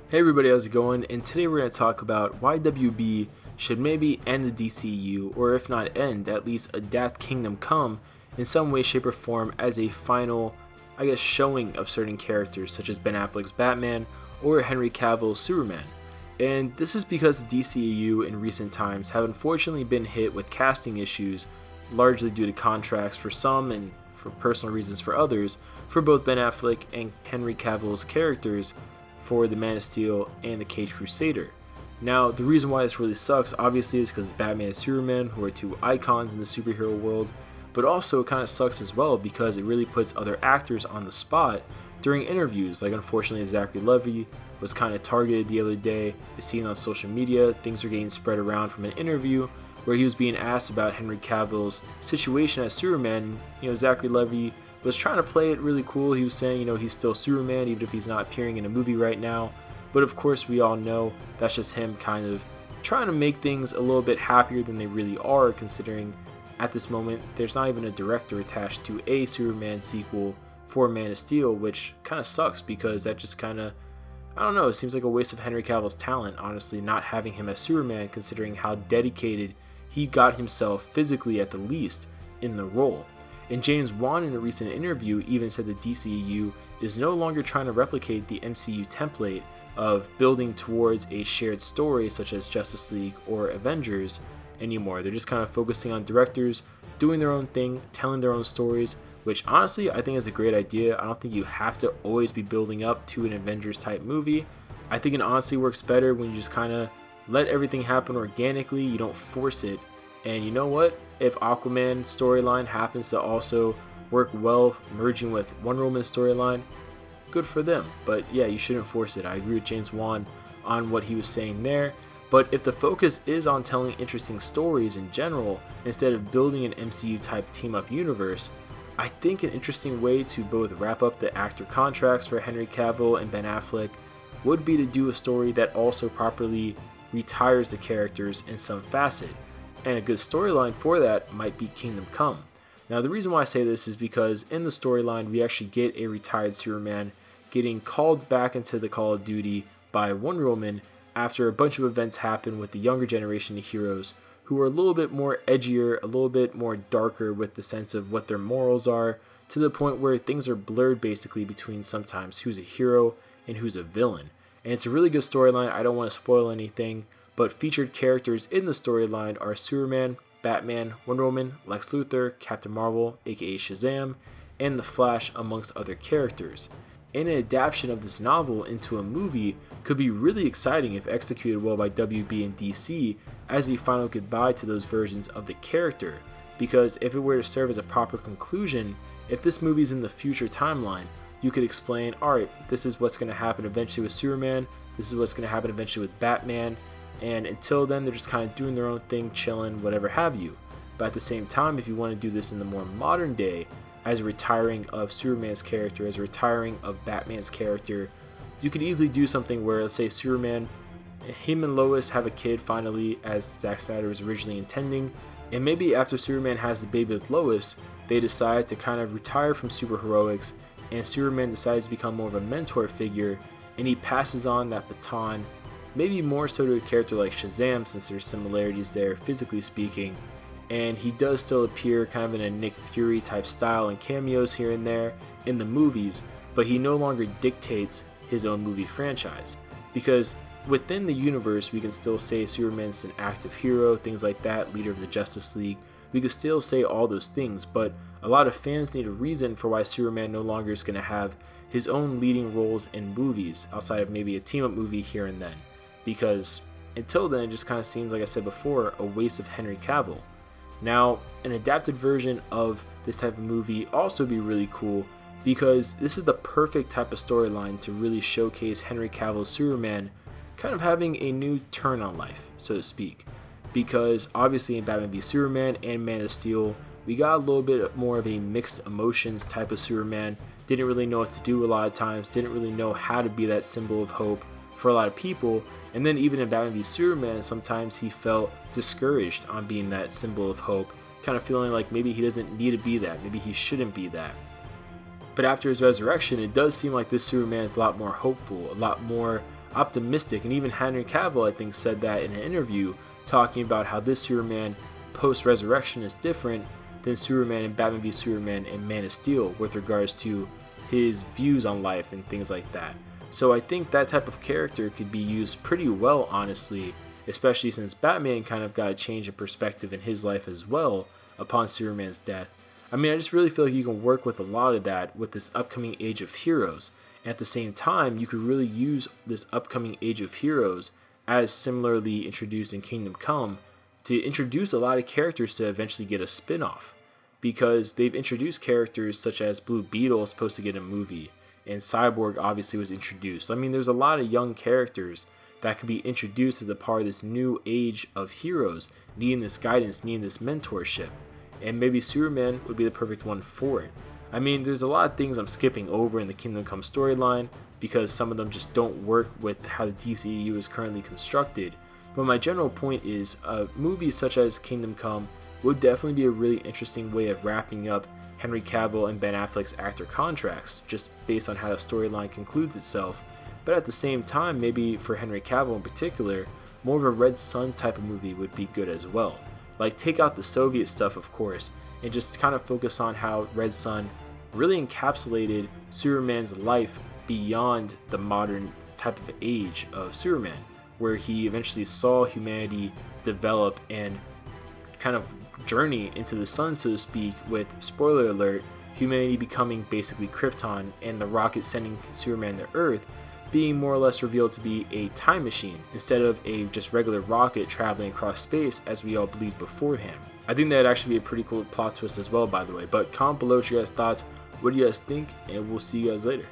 Hey everybody, how's it going? And today we're going to talk about why WB should maybe end the DCEU, or if not end, at least adapt Kingdom Come in some way, shape, or form as a final, showing of certain characters such as Ben Affleck's Batman or Henry Cavill's Superman. And this is because the DCEU in recent times have unfortunately been hit with casting issues, largely due to contracts for some and for personal reasons for others, for both Ben Affleck and Henry Cavill's characters for the Man of Steel and the Caped Crusader. Now, the reason why this really sucks, obviously, is because Batman and Superman, who are two icons in the superhero world, but also it kind of sucks as well because it really puts other actors on the spot during interviews. Like, unfortunately, Zachary Levi was kind of targeted the other day. It's seen on social media. Things are getting spread around from an interview where he was being asked about Henry Cavill's situation as Superman. Zachary Levi was trying to play it really cool. He was saying, he's still Superman even if he's not appearing in a movie right now. But of course, we all know that's just him kind of trying to make things a little bit happier than they really are, considering at this moment there's not even a director attached to a Superman sequel for Man of Steel, which kind of sucks because that just kind of, it seems like a waste of Henry Cavill's talent, honestly, not having him as Superman, considering how dedicated he got himself physically at the least in the role. And James Wan in a recent interview even said the DCEU is no longer trying to replicate the MCU template of building towards a shared story such as Justice League or Avengers anymore. They're just kind of focusing on directors doing their own thing, telling their own stories, which honestly I think is a great idea. I don't think you have to always be building up to an Avengers type movie. I think it honestly works better when you just kind of let everything happen organically. You don't force it. And you know what? If Aquaman's storyline happens to also work well, merging with Wonder Woman's storyline, good for them. But yeah, you shouldn't force it. I agree with James Wan on what he was saying there. But if the focus is on telling interesting stories in general, instead of building an MCU type team up universe, I think an interesting way to both wrap up the actor contracts for Henry Cavill and Ben Affleck would be to do a story that also properly retires the characters in some facet. And a good storyline for that might be Kingdom Come. Now, the reason why I say this is because in the storyline, we actually get a retired Superman getting called back into the Call of Duty by Wonder Woman after a bunch of events happen with the younger generation of heroes who are a little bit more edgier, a little bit more darker with the sense of what their morals are, to the point where things are blurred basically between sometimes who's a hero and who's a villain. And it's a really good storyline. I don't want to spoil anything, but featured characters in the storyline are Superman, Batman, Wonder Woman, Lex Luthor, Captain Marvel, aka Shazam, and The Flash, amongst other characters. And an adaptation of this novel into a movie could be really exciting if executed well by WB and DC as a final goodbye to those versions of the character. Because if it were to serve as a proper conclusion, if this movie's in the future timeline, you could explain, alright, this is what's going to happen eventually with Superman, this is what's going to happen eventually with Batman, and until then, they're just kind of doing their own thing, chilling, whatever have you. But at the same time, if you want to do this in the more modern day, as a retiring of Superman's character, as a retiring of Batman's character, you could easily do something where, let's say, Superman, him and Lois have a kid finally, as Zack Snyder was originally intending, and maybe after Superman has the baby with Lois, they decide to kind of retire from superheroics, and Superman decides to become more of a mentor figure, and he passes on that baton, maybe more so to a character like Shazam, since there's similarities there physically speaking, and he does still appear kind of in a Nick Fury type style and cameos here and there in the movies, but he no longer dictates his own movie franchise. Because within the universe, we can still say Superman's an active hero, things like that, leader of the Justice League. We could still say all those things, but a lot of fans need a reason for why Superman no longer is going to have his own leading roles in movies, outside of maybe a team-up movie here and then. Because until then, it just kind of seems, like I said before, a waste of Henry Cavill. Now, an adapted version of this type of movie also be really cool, because this is the perfect type of storyline to really showcase Henry Cavill's Superman kind of having a new turn on life, so to speak. Because obviously in Batman v Superman and Man of Steel, we got a little bit more of a mixed emotions type of Superman, didn't really know what to do a lot of times, didn't really know how to be that symbol of hope for a lot of people. And then even in Batman v Superman, sometimes he felt discouraged on being that symbol of hope, kind of feeling like maybe he doesn't need to be that, maybe he shouldn't be that. But after his resurrection, it does seem like this Superman is a lot more hopeful, a lot more optimistic, and even Henry Cavill, I think, said that in an interview, talking about how this Superman post-resurrection is different than Superman in Batman v Superman and Man of Steel with regards to his views on life and things like that. So I think that type of character could be used pretty well, honestly, especially since Batman kind of got a change in perspective in his life as well upon Superman's death. I mean, I just really feel like you can work with a lot of that with this upcoming Age of Heroes. And at the same time, you could really use this upcoming Age of Heroes as similarly introduced in Kingdom Come to introduce a lot of characters to eventually get a spin-off. Because they've introduced characters such as Blue Beetle supposed to get a movie, and Cyborg obviously was introduced. I mean, there's a lot of young characters that could be introduced as a part of this new age of heroes, needing this guidance, needing this mentorship. And maybe Superman would be the perfect one for it. I mean, there's a lot of things I'm skipping over in the Kingdom Come storyline because some of them just don't work with how the DCEU is currently constructed. But my general point is, movies such as Kingdom Come would definitely be a really interesting way of wrapping up Henry Cavill and Ben Affleck's actor contracts, just based on how the storyline concludes itself. But at the same time, maybe for Henry Cavill in particular, more of a Red Sun type of movie would be good as well. Like, take out the Soviet stuff, of course, and just kind of focus on how Red Sun really encapsulated Superman's life beyond the modern type of age of Superman, where he eventually saw humanity develop and kind of journey into the sun, so to speak, with, spoiler alert, humanity becoming basically Krypton and the rocket sending Superman to Earth being more or less revealed to be a time machine instead of a just regular rocket traveling across space as we all believed beforehand. I think that'd actually be a pretty cool plot twist as well, by the way. But comment below what you guys thoughts, what do you guys think, and we'll see you guys later.